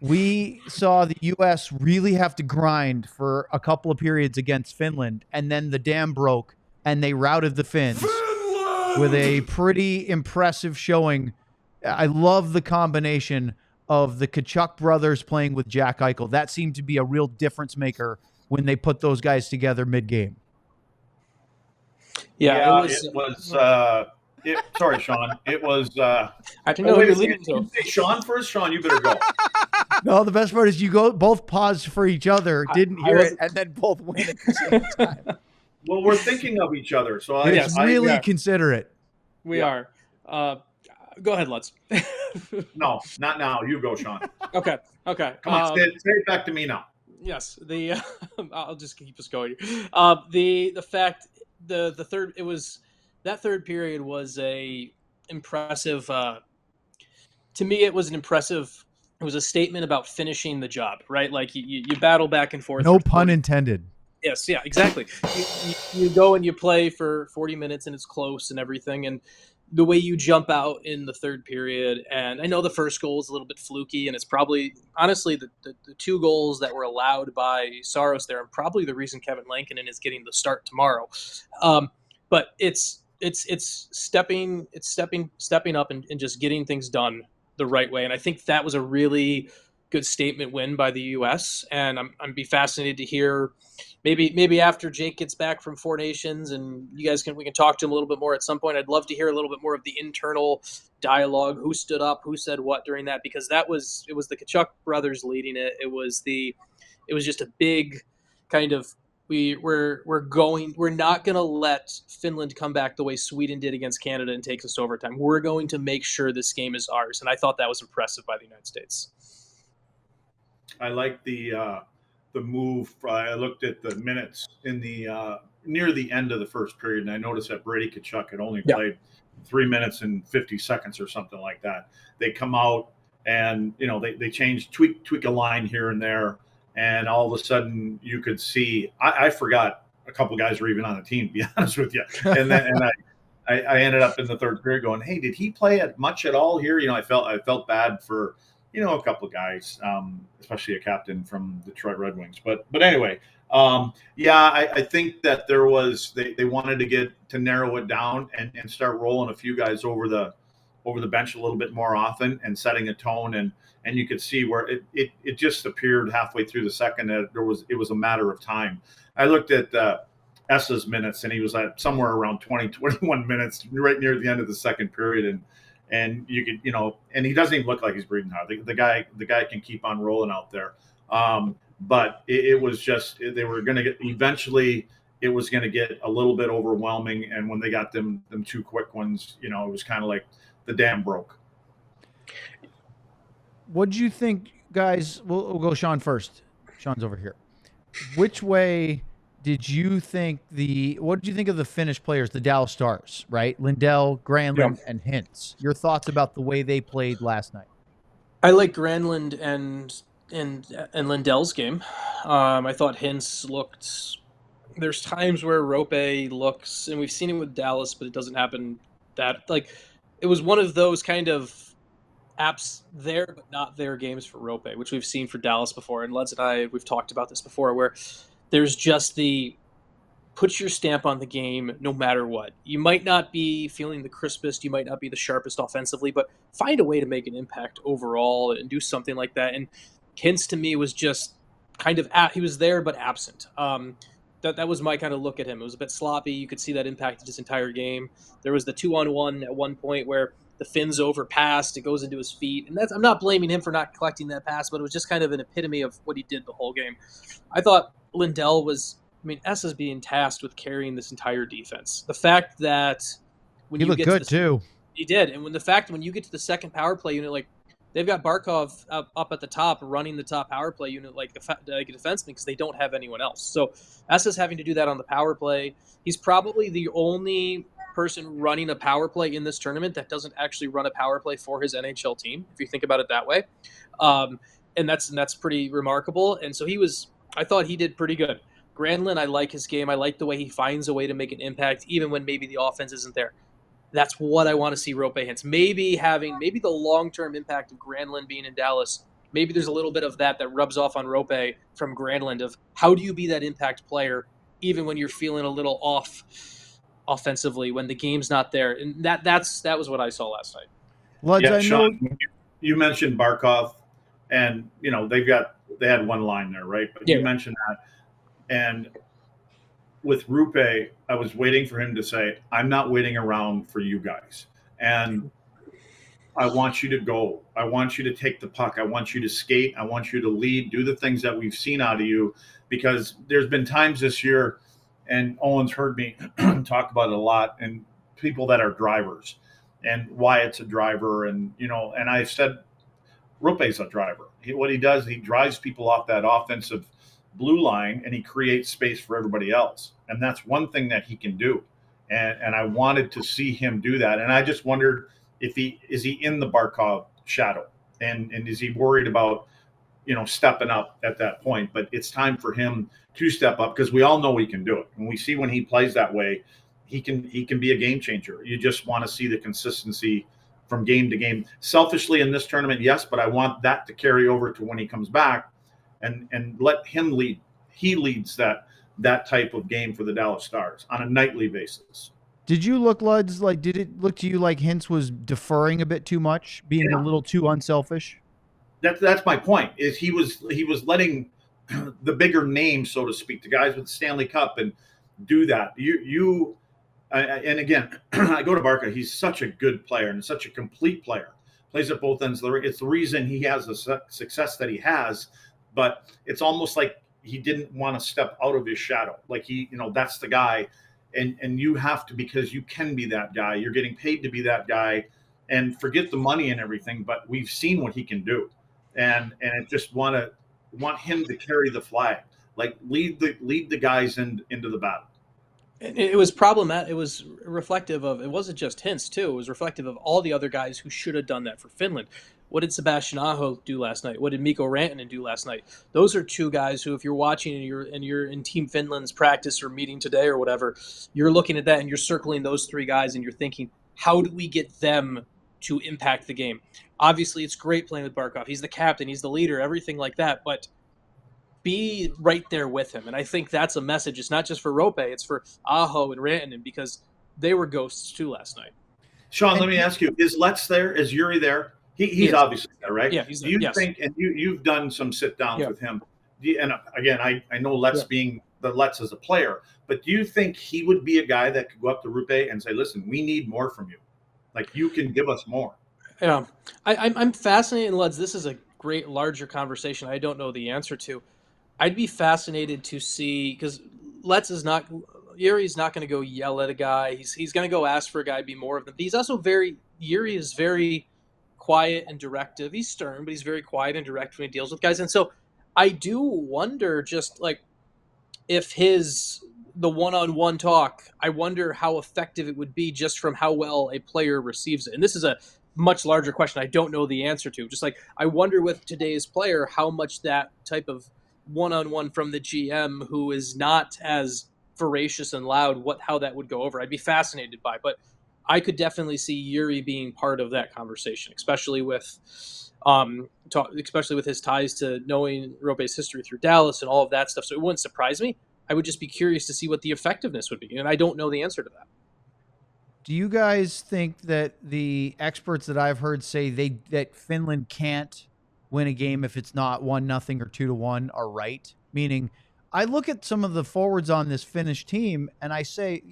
we saw the U.S. really have to grind for a couple of periods against Finland, and then the dam broke, and they routed the Finns with a pretty impressive showing. I love the combination of the Tkachuk brothers playing with Jack Eichel. That seemed to be a real difference maker when they put those guys together mid-game. Yeah, it was. Sorry, Sean. It was. I didn't know you were leaving. Did you say Sean first? Sean, you better go. No, the best part is you both paused for each other, didn't hear it, and then both went at the same time. Well, we're thinking of each other, so it's really considerate. We are. Go ahead, Lutz. No, not now. You go, Sean. Okay. Come on, say it back to me now. Yes, I'll just keep us going. The fact the third that third period was a impressive. To me, it was an impressive. It was a statement about finishing the job, right? Like you battle back and forth. No pun intended. Yes, yeah, exactly. You go and you play for 40 minutes and it's close and everything, and the way you jump out in the third period, and I know the first goal is a little bit fluky, and it's probably, honestly, the two goals that were allowed by Saros there are probably the reason Kevin Lankinen is getting the start tomorrow. But it's stepping up and just getting things done the right way, and I think that was a really good statement win by the U.S. And I'm be fascinated to hear. Maybe after Jake gets back from Four Nations and we can talk to him a little bit more at some point. I'd love to hear a little bit more of the internal dialogue, who stood up, who said what during that, because it was the Tkachuk brothers leading it. It was just a big kind of we're not going to let Finland come back the way Sweden did against Canada and take us to overtime. We're going to make sure this game is ours, and I thought that was impressive by the United States. I like the move. I looked at the minutes in the near the end of the first period, and I noticed that Brady Tkachuk had only played 3 minutes and 50 seconds or something like that. They come out and they tweak a line here and there, and all of a sudden you could see. I forgot a couple guys were even on the team, to be honest with you, and I ended up in the third period going, "Hey, did he play much at all here?" I felt bad for. A couple of guys, especially a captain from Detroit Red Wings. But anyway, I think that there was they wanted to narrow it down and start rolling a few guys over the bench a little bit more often and setting a tone, and you could see where it just appeared halfway through the second that it was a matter of time. I looked at Esa's minutes, and he was at somewhere around 21 minutes right near the end of the second period, and you could, and he doesn't even look like he's breathing hard. The guy can keep on rolling out there. But it was just, they were going to get, eventually it was going to get a little bit overwhelming. And when they got them two quick ones, it was kind of like the dam broke. What do you think, guys? We'll go Sean first. Sean's over here. Which way did you think what did you think of the Finnish players, the Dallas Stars, right? Lindell, Granlund, and Hintz. Your thoughts about the way they played last night? I like Granlund and Lindell's game. I thought Hintz looked. There's times where Roope looks, and we've seen it with Dallas, but it doesn't happen that it was one of those kind of apps there but not there games for Roope, which we've seen for Dallas before. And Lutz and I, we've talked about this before, where there's just the put your stamp on the game no matter what. You might not be feeling the crispest, you might not be the sharpest offensively, but find a way to make an impact overall and do something like that. And Hintz, to me, was just kind of he was there but absent. That was my kind of look at him. It was a bit sloppy. You could see that impacted his entire game. There was the 2-on-1 at one point where the Finns overpassed. It goes into his feet. And I'm not blaming him for not collecting that pass, but it was just kind of an epitome of what he did the whole game. I thought Lindell was, Esa's being tasked with carrying this entire defense. The fact that when he looked good too. He did. And when you get to the second power play unit, they've got Barkov up at the top running the top power play unit like a defenseman because they don't have anyone else. So Esa's having to do that on the power play. He's probably the only person running a power play in this tournament that doesn't actually run a power play for his NHL team, if you think about it that way. And that's pretty remarkable. And so I thought he did pretty good. Granlund, I like his game. I like the way he finds a way to make an impact, even when maybe the offense isn't there. That's what I want to see Roope Hintz. Maybe the long-term impact of Granlund being in Dallas maybe there's a little bit of that rubs off on Roope from Granlund of how do you be that impact player even when you're feeling a little off offensively when the game's not there. And that was what I saw last night. Luds, Yeah, I know. Sean, you mentioned Barkov, and they had one line there, right? But you mentioned that, and with Roope, I was waiting for him to say, "I'm not waiting around for you guys," and I want you to go. I want you to take the puck. I want you to skate. I want you to lead. Do the things that we've seen out of you, because there's been times this year, and Owen's heard me talk about it a lot, and people that are drivers, and Wyatt's a driver, and and I said Roope's a driver. What he does, he drives people off that offensive blue line, and he creates space for everybody else, and that's one thing that he can do. And I wanted to see him do that, and I just wondered if he in the Barkov shadow, and is he worried about stepping up at that point? But it's time for him to step up, because we all know he can do it, and we see when he plays that way, he can be a game changer. You just want to see the consistency from game to game. Selfishly in this tournament, yes, but I want that to carry over to when he comes back, and let him lead. He leads that type of game for the Dallas Stars on a nightly basis. Did you look, Luds, like, did it look to you like Hintz was deferring a bit too much, being a little too unselfish? That's my point. Is he was letting the bigger names, so to speak, the guys with the Stanley Cup, and do that. And again, I go to Barca. He's such a good player and such a complete player. Plays at both ends of the ring. It's the reason he has the success that he has. But it's almost like he didn't want to step out of his shadow. Like that's the guy. And you have to, because you can be that guy. You're getting paid to be that guy, and forget the money and everything. But we've seen what he can do, and I just want him to carry the flag, like lead the guys into the battle. It was problematic. It was reflective of, it wasn't just Hintz too. It was reflective of all the other guys who should have done that for Finland. What did Sebastian Aho do last night? What did Mikko Rantanen do last night? Those are two guys who, if you're watching and you're in Team Finland's practice or meeting today or whatever, you're looking at that and you're circling those three guys and you're thinking, how do we get them to impact the game? Obviously, it's great playing with Barkov. He's the captain. He's the leader. Everything like that. But be right there with him. And I think that's a message. It's not just for Roope. It's for Aho and Rantanen, because they were ghosts too last night. Sean, let me ask you: is Let's there? Is Yuri there? He's obviously there, right? Yeah, he's there. Do you think? And you've done some sit downs with him. And again, I know Let's being the Let's as a player, but do you think he would be a guy that could go up to Roope and say, "Listen, we need more from you. Like, you can give us more." Yeah, I'm fascinated, Luds. This is a great larger conversation I don't know the answer to. I'd be fascinated to see, because Yuri's not going to go yell at a guy. He's going to go ask for a guy to be more of them. But he's also Yuri is very quiet and directive. He's stern, but he's very quiet and direct when he deals with guys. And so I do wonder, just like, if the one-on-one talk, I wonder how effective it would be just from how well a player receives it. And this is a much larger question I don't know the answer to. Just like, I wonder with today's player how much that type of one-on-one from the GM, who is not as voracious and loud, how that would go over. I'd be fascinated by, but I could definitely see Yuri being part of that conversation, especially with his ties to knowing Roope's history through Dallas and all of that stuff. So it wouldn't surprise me. I would just be curious to see what the effectiveness would be, and I don't know the answer to that. Do you guys think that the experts that I've heard say that Finland can't win a game if it's not 1-0 or 2-1 are right? Meaning, I look at some of the forwards on this Finnish team and I say,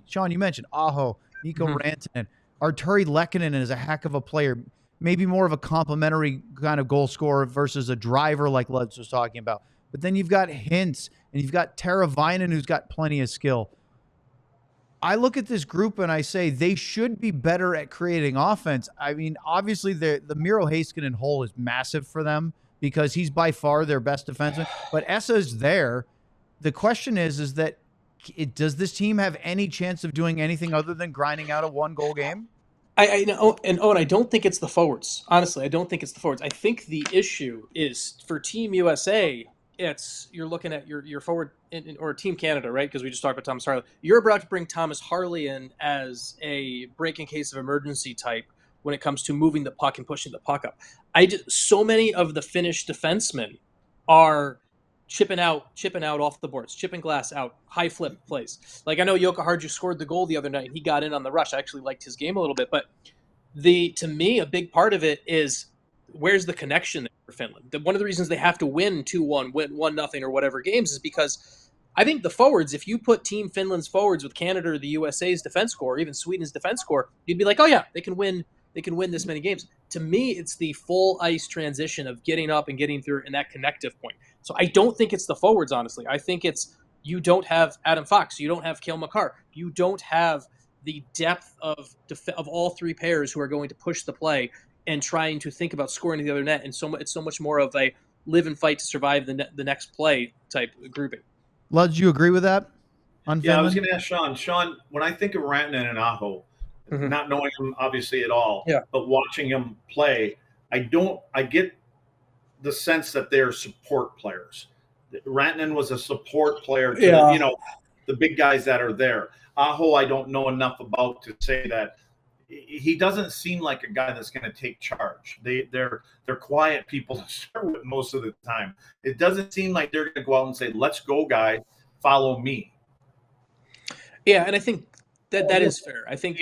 Sean, you mentioned Aho, Mikko Rantanen, Arturi Lehkonen is a heck of a player, maybe more of a complimentary kind of goal scorer versus a driver like Luds was talking about. But then you've got Hintz and you've got Teravainen, who's got plenty of skill. I look at this group and I say they should be better at creating offense. I mean, obviously the Miro Heiskanen hole is massive for them because he's by far their best defenseman. But Esa's there. The question is that does this team have any chance of doing anything other than grinding out a 1-goal game? I know, and Owen, I don't think it's the forwards. Honestly, I don't think it's the forwards. I think the issue is for Team USA. You're looking at your forward or Team Canada, right? Because we just talked about Thomas Harley. You're about to bring Thomas Harley in as a break in case of emergency type, when it comes to moving the puck and pushing the puck up. So many of the Finnish defensemen are chipping out off the boards, chipping glass out, high flip plays. Like I know Joka Harju scored the goal the other night. He got in on the rush. I actually liked his game a little bit, but to me, a big part of it is where's the connection there for Finland? One of the reasons they have to win 2-1, win 1-0 or whatever games is because I think the forwards, if you put Team Finland's forwards with Canada or the USA's defense core, or even Sweden's defense core, you'd be like, oh yeah, they can win this many games. To me, it's the full ice transition of getting up and getting through and that connective point. So I don't think it's the forwards, honestly. I think it's you don't have Adam Fox, you don't have Cale Makar, you don't have the depth of all three pairs who are going to push the play and trying to think about scoring to the other net. And it's so much more of a live and fight to survive the next play type grouping. Lud, do you agree with that? On Yeah, Finland? I was going to ask Sean. Sean, when I think of Rantanen and Aho, not knowing him obviously at all, but watching him play, I get the sense that they're support players. Rantanen was a support player to the big guys that are there. Aho, I don't know enough about to say that he doesn't seem like a guy that's going to take charge. They're quiet people to start with most of the time. It doesn't seem like they're going to go out and say, "Let's go, guy, follow me." Yeah, and I think that is fair. I think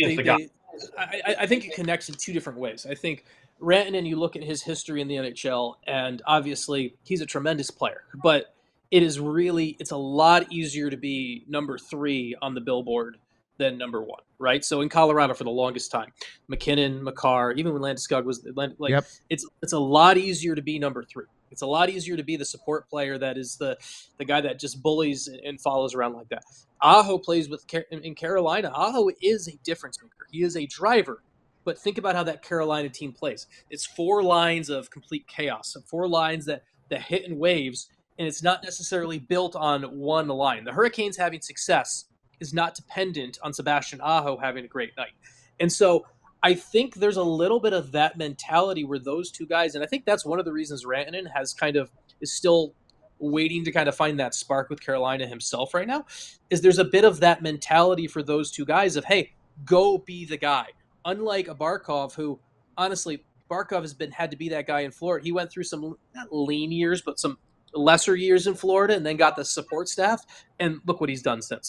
I think it connects in two different ways. I think Rantanen, you look at his history in the NHL, and obviously he's a tremendous player, but it's a lot easier to be number 3 on the billboard than number 1, right? So in Colorado for the longest time, McKinnon, Makar, even when Landeskog was it's a lot easier to be number 3. It's a lot easier to be the support player that is the guy that just bullies and follows around like that. Aho plays in Carolina. Aho is a difference maker. He is a driver. But think about how that Carolina team plays. It's 4 lines of complete chaos, 4 lines that hit in waves, and it's not necessarily built on one line. The Hurricanes having success is not dependent on Sebastian Aho having a great night. And so I think there's a little bit of that mentality where those two guys, and I think that's one of the reasons Rantanen is still waiting to kind of find that spark with Carolina himself right now, is there's a bit of that mentality for those two guys of, hey, go be the guy. Unlike a Barkov, who, honestly, Barkov had to be that guy in Florida. He went through some, not lean years, but some lesser years in Florida and then got the support staff, and look what he's done since.